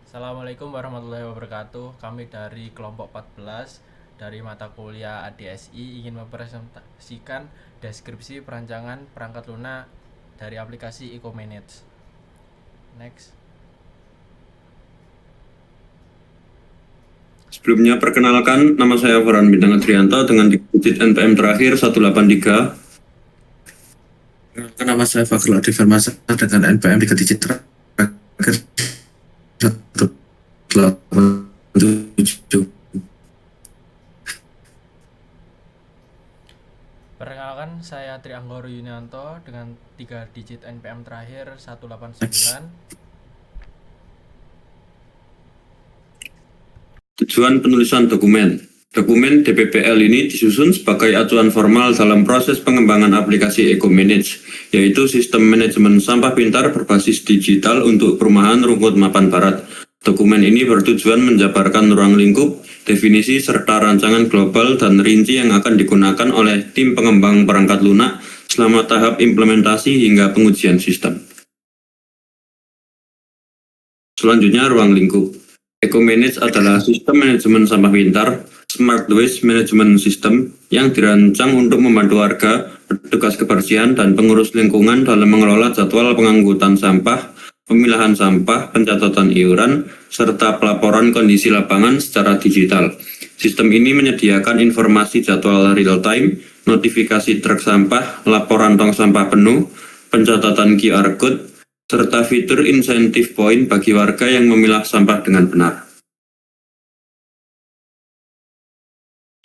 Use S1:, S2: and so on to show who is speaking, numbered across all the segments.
S1: Assalamualaikum warahmatullahi wabarakatuh. Kami dari kelompok 14 dari mata kuliah ADSI ingin mempresentasikan deskripsi perancangan perangkat lunak dari aplikasi EcoManage. Next.
S2: Sebelumnya perkenalkan, nama saya Farhan Bintang Adrianto dengan digit NPM terakhir 183.
S3: Perkenalkan, nama saya Fakhrul Adi Firmansyah dengan NPM 3 digit terakhir 187.
S1: Perkenalkan, saya Tri Anggoro Yunianto dengan 3 digit NPM terakhir 189.
S2: Tujuan penulisan dokumen. Dokumen DPPL ini disusun sebagai acuan formal dalam proses pengembangan aplikasi EcoManage, yaitu sistem manajemen sampah pintar berbasis digital untuk perumahan Rungkut Mapan Barat. Dokumen ini bertujuan menjabarkan ruang lingkup, definisi serta rancangan global dan rinci yang akan digunakan oleh tim pengembang perangkat lunak selama tahap implementasi hingga pengujian sistem. Selanjutnya, ruang lingkup. EcoManage adalah sistem manajemen sampah pintar, Smart Waste Management System, yang dirancang untuk membantu warga, petugas kebersihan, dan pengurus lingkungan dalam mengelola jadwal pengangkutan sampah, pemilahan sampah, pencatatan iuran, serta pelaporan kondisi lapangan secara digital. Sistem ini menyediakan informasi jadwal real-time, notifikasi truk sampah, laporan tong sampah penuh, pencatatan QR Code, serta fitur insentif poin bagi warga yang memilah sampah dengan benar.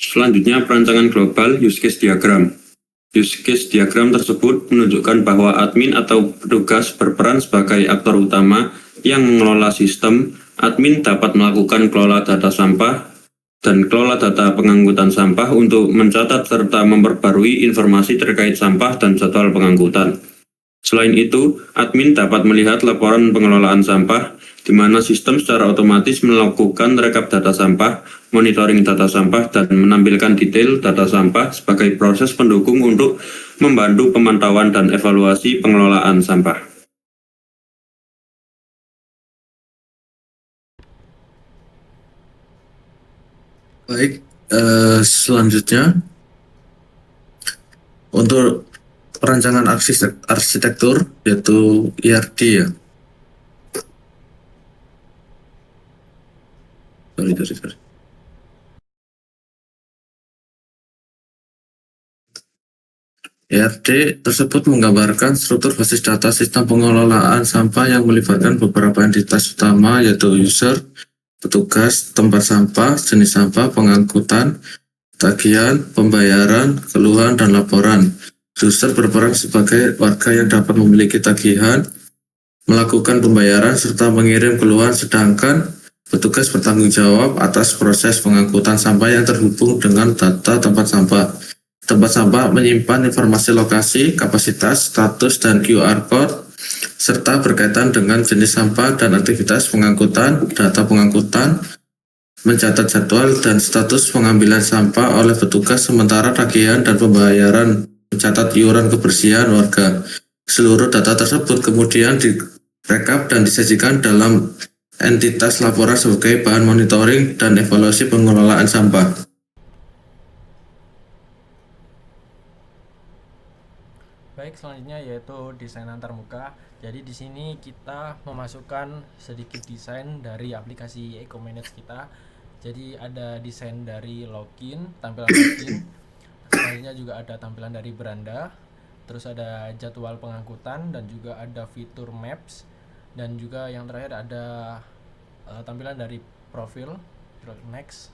S2: Selanjutnya, perancangan global use case diagram. Use case diagram tersebut menunjukkan bahwa admin atau petugas berperan sebagai aktor utama yang mengelola sistem. Admin dapat melakukan kelola data sampah dan kelola data pengangkutan sampah untuk mencatat serta memperbarui informasi terkait sampah dan jadwal pengangkutan. Selain itu, admin dapat melihat laporan pengelolaan sampah, di mana sistem secara otomatis melakukan rekap data sampah, monitoring data sampah, dan menampilkan detail data sampah sebagai proses pendukung untuk membantu pemantauan dan evaluasi pengelolaan sampah.
S3: Baik, selanjutnya untuk perancangan arsitektur yaitu IRD ya. Sorry. IRD tersebut menggambarkan struktur basis data sistem pengelolaan sampah yang melibatkan beberapa entitas utama yaitu user, petugas, tempat sampah, jenis sampah, pengangkutan, tagihan, pembayaran, keluhan, dan laporan. User berperan sebagai warga yang dapat memiliki tagihan, melakukan pembayaran, serta mengirim keluhan, sedangkan petugas bertanggung jawab atas proses pengangkutan sampah yang terhubung dengan data tempat sampah. Tempat sampah menyimpan informasi lokasi, kapasitas, status, dan QR Code, serta berkaitan dengan jenis sampah dan aktivitas pengangkutan, data pengangkutan, mencatat jadwal dan status pengambilan sampah oleh petugas, sementara tagihan dan pembayaran mencatat iuran kebersihan warga. Seluruh data tersebut kemudian direkap dan disajikan dalam entitas laporan sebagai bahan monitoring dan evaluasi pengelolaan sampah.
S1: Baik, selanjutnya yaitu desain antarmuka. Jadi di sini kita memasukkan sedikit desain dari aplikasi EcoManage kita. Jadi ada desain dari login, tampilan login. Selanjutnya juga ada tampilan dari beranda. Terus ada jadwal pengangkutan dan juga ada fitur maps, dan juga yang terakhir ada tampilan dari profil. Next.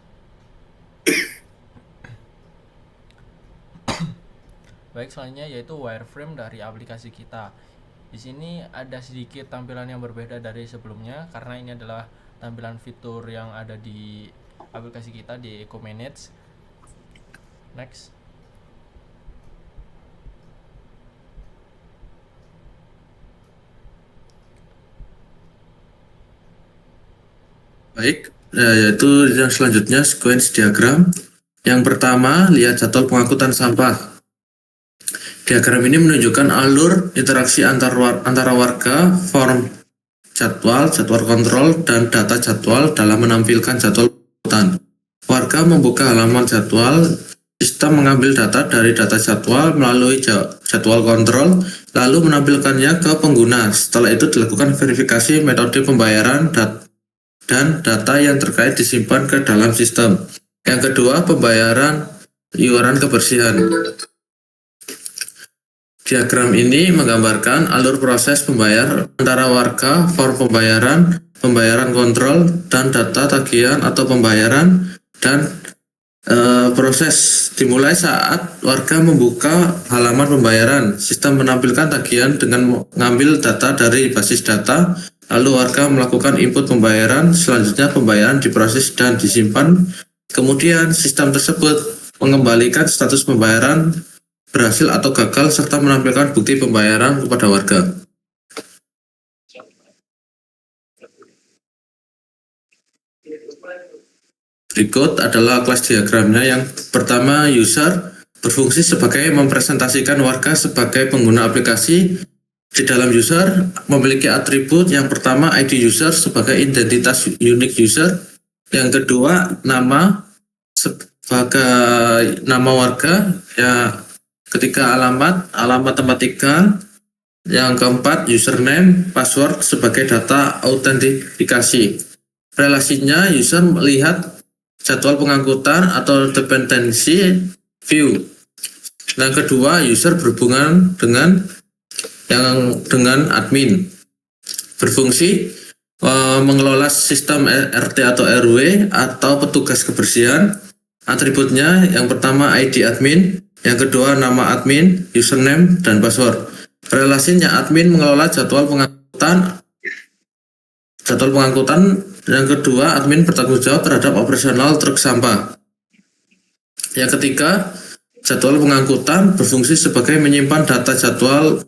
S1: Baik, selanjutnya yaitu wireframe dari aplikasi kita. Di sini ada sedikit tampilan yang berbeda dari sebelumnya karena ini adalah tampilan fitur yang ada di aplikasi kita di EcoManage. Next.
S3: Baik, yaitu yang selanjutnya sequence diagram. Yang pertama, lihat jadwal pengangkutan sampah. Diagram ini menunjukkan alur interaksi antara warga, form jadwal, jadwal kontrol, dan data jadwal dalam menampilkan jadwal pengangkutan. Warga membuka halaman jadwal, sistem mengambil data dari data jadwal melalui jadwal kontrol, lalu menampilkannya ke pengguna. Setelah itu dilakukan verifikasi metode pembayaran dan data yang terkait disimpan ke dalam sistem. Yang kedua, pembayaran iuran kebersihan. Diagram ini menggambarkan alur proses pembayaran antara warga, form pembayaran, pembayaran kontrol, dan data tagihan atau pembayaran, dan proses dimulai saat warga membuka halaman pembayaran. Sistem menampilkan tagihan dengan mengambil data dari basis data, lalu warga melakukan input pembayaran. Selanjutnya pembayaran diproses dan disimpan. Kemudian sistem tersebut mengembalikan status pembayaran berhasil atau gagal serta menampilkan bukti pembayaran kepada warga. Berikut adalah kelas diagramnya. Yang pertama, user berfungsi sebagai mempresentasikan warga sebagai pengguna aplikasi. Di dalam user memiliki atribut yang pertama ID user sebagai identitas unique user. Yang kedua, nama sebagai nama warga. Ketiga, alamat tempat tinggal. Yang keempat, username, password sebagai data autentikasi. Relasinya, user melihat jadwal pengangkutan atau dependensi view. Yang kedua, user berhubungan dengan admin. Berfungsi mengelola sistem RT atau RW atau petugas kebersihan. Atributnya yang pertama ID admin, yang kedua nama admin, username, dan password. Relasinya, admin mengelola jadwal pengangkutan. Yang kedua, admin bertanggung jawab terhadap operasional truk sampah. Yang ketiga, jadwal pengangkutan berfungsi sebagai menyimpan data jadwal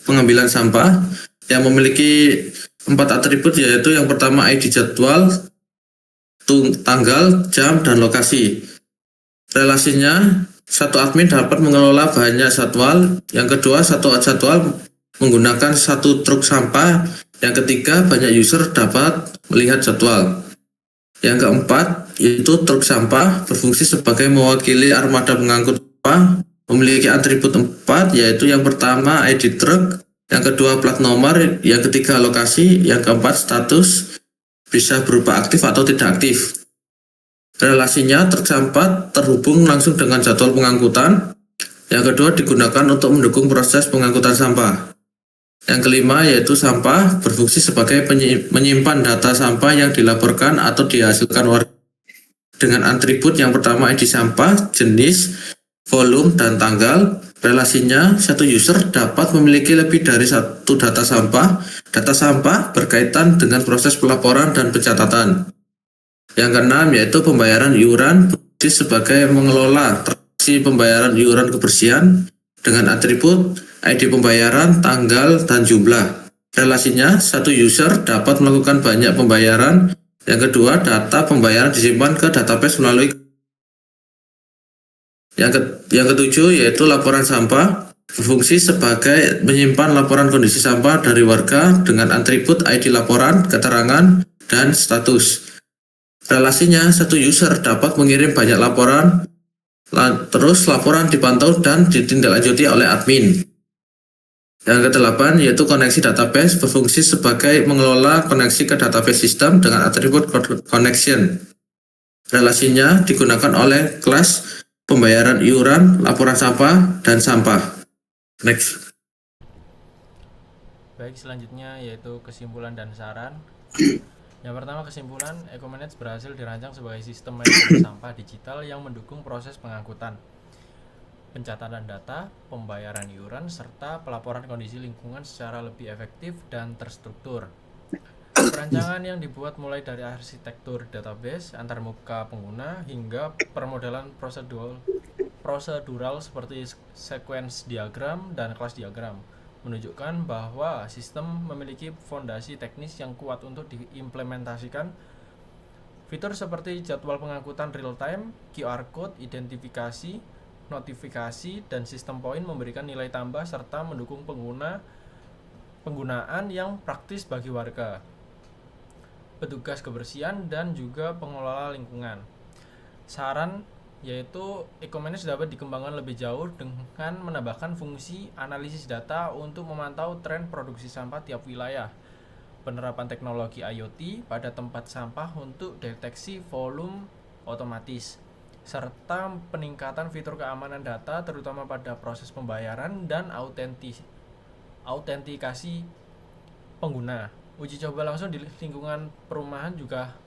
S3: pengambilan sampah yang memiliki 4 atribut, yaitu yang pertama ID jadwal, tanggal, jam, dan lokasi. Relasinya, satu admin dapat mengelola banyak jadwal. Yang kedua, satu jadwal menggunakan satu truk sampah. Yang ketiga, banyak user dapat melihat jadwal. Yang keempat, yaitu truk sampah berfungsi sebagai mewakili armada pengangkut sampah, memiliki atribut 4, yaitu yang pertama ID truk, yang kedua plat nomor, yang ketiga lokasi, yang keempat status, bisa berupa aktif atau tidak aktif. Relasinya, truk sampah terhubung langsung dengan jadwal pengangkutan. Yang kedua, digunakan untuk mendukung proses pengangkutan sampah. Yang kelima, yaitu sampah berfungsi sebagai menyimpan data sampah yang dilaporkan atau dihasilkan warga dengan atribut yang pertama ID sampah, jenis, volume, dan tanggal. Relasinya, satu user dapat memiliki lebih dari satu data sampah. Data sampah berkaitan dengan proses pelaporan dan pencatatan. Yang keenam, yaitu pembayaran iuran berfungsi sebagai mengelola transaksi pembayaran iuran kebersihan dengan atribut ID pembayaran, tanggal, dan jumlah. Relasinya, satu user dapat melakukan banyak pembayaran. Yang kedua, data pembayaran disimpan ke database melalui. Yang ketujuh, yaitu laporan sampah berfungsi sebagai menyimpan laporan kondisi sampah dari warga dengan atribut ID laporan, keterangan, dan status. Relasinya, satu user dapat mengirim banyak laporan, terus laporan dipantau dan ditindaklanjuti oleh admin. Yang kedelapan, yaitu koneksi database berfungsi sebagai mengelola koneksi ke database sistem dengan atribut connection. Relasinya digunakan oleh kelas pembayaran iuran, laporan sampah, dan sampah. Next.
S1: Baik, selanjutnya yaitu kesimpulan dan saran. Yang pertama, kesimpulan, Ecomanage berhasil dirancang sebagai sistem manajemen sampah digital yang mendukung proses pengangkutan, pencatatan data, pembayaran iuran, serta pelaporan kondisi lingkungan secara lebih efektif dan terstruktur. Perancangan yang dibuat mulai dari arsitektur database, antarmuka pengguna, hingga permodelan prosedural seperti sequence diagram dan kelas diagram, menunjukkan bahwa sistem memiliki fondasi teknis yang kuat untuk diimplementasikan. Fitur seperti jadwal pengangkutan real-time, QR code, identifikasi, notifikasi, dan sistem poin memberikan nilai tambah serta mendukung pengguna penggunaan yang praktis bagi warga, petugas kebersihan, dan juga pengelola lingkungan. Saran yaitu e-commerce dapat dikembangkan lebih jauh dengan menambahkan fungsi analisis data untuk memantau tren produksi sampah tiap wilayah, penerapan teknologi IoT pada tempat sampah untuk deteksi volume otomatis, serta peningkatan fitur keamanan data terutama pada proses pembayaran dan autentikasi pengguna. Uji coba langsung di lingkungan perumahan juga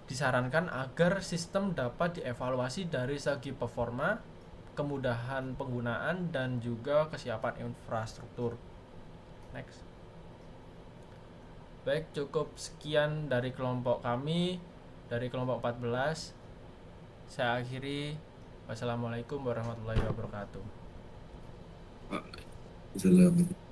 S1: disarankan agar sistem dapat dievaluasi dari segi performa, kemudahan penggunaan, dan juga kesiapan infrastruktur. Next. Baik, cukup sekian dari kelompok kami, dari kelompok 14. Saya akhiri. Wassalamualaikum warahmatullahi wabarakatuh.
S3: Salam.